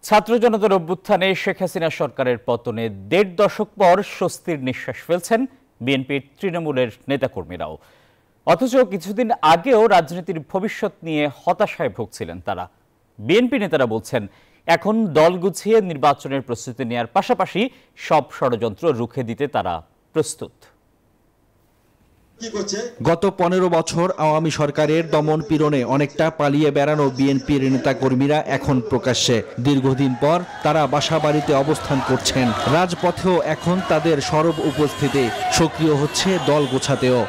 ছাত্র জনতার অভ্যুত্থানে শেখ হাসিনা সরকারের পতনে ১.৫ দশক পর স্বস্তির নিঃশ্বাস ফেলছেন বিএনপির তৃণমূলের নেতাকর্মীরাও। অথচ কিছুদিন আগেও রাজনীতির ভবিষ্যৎ নিয়ে হতাশায় ভুগছিলেন তারা। বিএনপি নেতারা বলছেন, এখন দল গুছিয়ে নির্বাচনের প্রস্তুতি নেওয়ার পাশাপাশি সব ষড়যন্ত্র রুখে দিতে তারা প্রস্তুত। গত ১৫ বছর আওয়ামী সরকারের দমন পীড়নে অনেকটা পালিয়ে বেড়ানো বিএনপির নেতাকর্মীরা এখন প্রকাশ্যে। দীর্ঘদিন পর তারা বাসাবাড়িতে অবস্থান করছেন। রাজপথেও এখন তাদের সরব উপস্থিতি। সক্রিয় হচ্ছে দল গোছাতেও।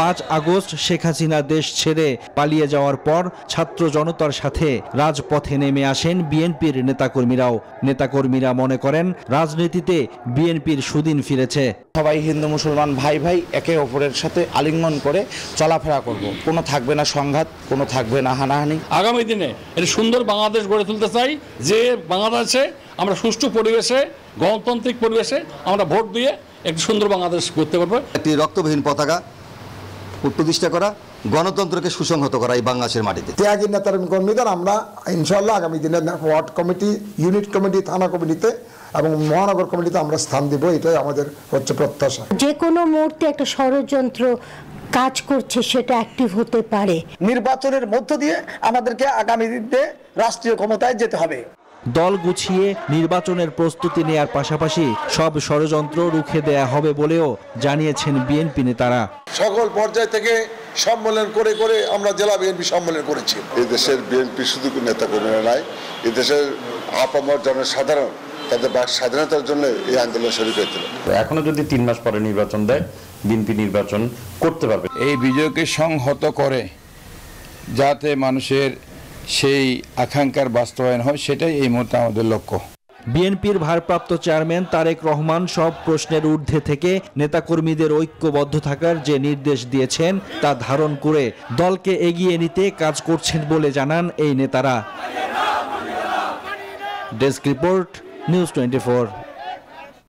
৫ আগস্ট শেখ হাসিনা দেশ ছেড়ে পালিয়ে যাওয়ার পর ছাত্র জনতার সাথে রাজপথে নেমে আসেন বিএনপির নেতাকর্মীরাও। নেতাকর্মীরা মনে করেন, রাজনীতিতে বিএনপির সুদিন ফিরেছে। সবাই হিন্দু মুসলমান ভাই ভাই একে অপরের সাথে আলিঙ্গন করে চলাফেরা করব। কোনো থাকবে না সংঘাত, কোনো থাকবে না হানাহানি। আগামী দিনে একটি সুন্দর বাংলাদেশ গড়ে তুলতে চাই, যে বাংলাদেশে আমরা সুষ্ঠু পরিবেশে, গণতান্ত্রিক পরিবেশে আমরা ভোট দিয়ে একটি সুন্দর বাংলাদেশ করতে পারবো। একটি রক্তবিহীন পতাকা প্রতিষ্ঠা করা, গণতন্ত্রকে সুসংহত করা এই বাংলাদেশের মাটিতে। ত্যাগী নেতার কর্মীদের আমরা ইনশাআল্লাহ আগামী দিনে ওয়ার্ড কমিটি, ইউনিট কমিটি, থানা কমিটিতে এবং মহানগর কমিটিতে আমরা স্থান দিব, এটাই আমাদের হচ্ছে প্রত্যাশা। যে কোনো মুহূর্তে একটা ষড়যন্ত্র কাজ করছে, সেটা অ্যাক্টিভ হতে পারে। নির্বাচনের মধ্য দিয়ে আমাদেরকে আগামী দিনে রাষ্ট্রীয় ক্ষমতায় যেতে হবে। দল গুছিয়ে নির্বাচনের প্রস্তুতি নেয়ার পাশাপাশি সব ষড়যন্ত্র রুখে দেয়া হবে বলেও জানিয়েছেন বিএনপি নেতারা। সকল পর্যায় থেকে সম্মেলন করে করে আমরা জেলা বিএনপি সম্মেলন করেছি। এই দেশের বিএনপি শুধু নেতাকর্মীরা নাই, এই দেশের আপামর জনসাধারণ তাদের বাক স্বাধীনতার জন্য এই আন্দোলন শুরু হয়েছিল। এখনো যদি 3 মাস পরে নির্বাচন দেয়, বিএনপি নির্বাচন করতে পারবে। এই বিজয়কে সংহত করে যাতে মানুষের সেই আকাঙ্ক্ষার বাস্তবায়ন হয়, সেটাই এই মুহূর্তে আমাদের লক্ষ্য। বিএনপির ভারপ্রাপ্ত চেয়ারম্যান তারেক রহমান সব প্রশ্নের ঊর্ধ্বে থেকে নেতাকর্মীদের ঐক্যবদ্ধ থাকার যে নির্দেশ দিয়েছেন, তা ধারণ করে দলকে এগিয়ে নিতে কাজ করছেন বলে জানান এই নেতারা। Desk report, news 24।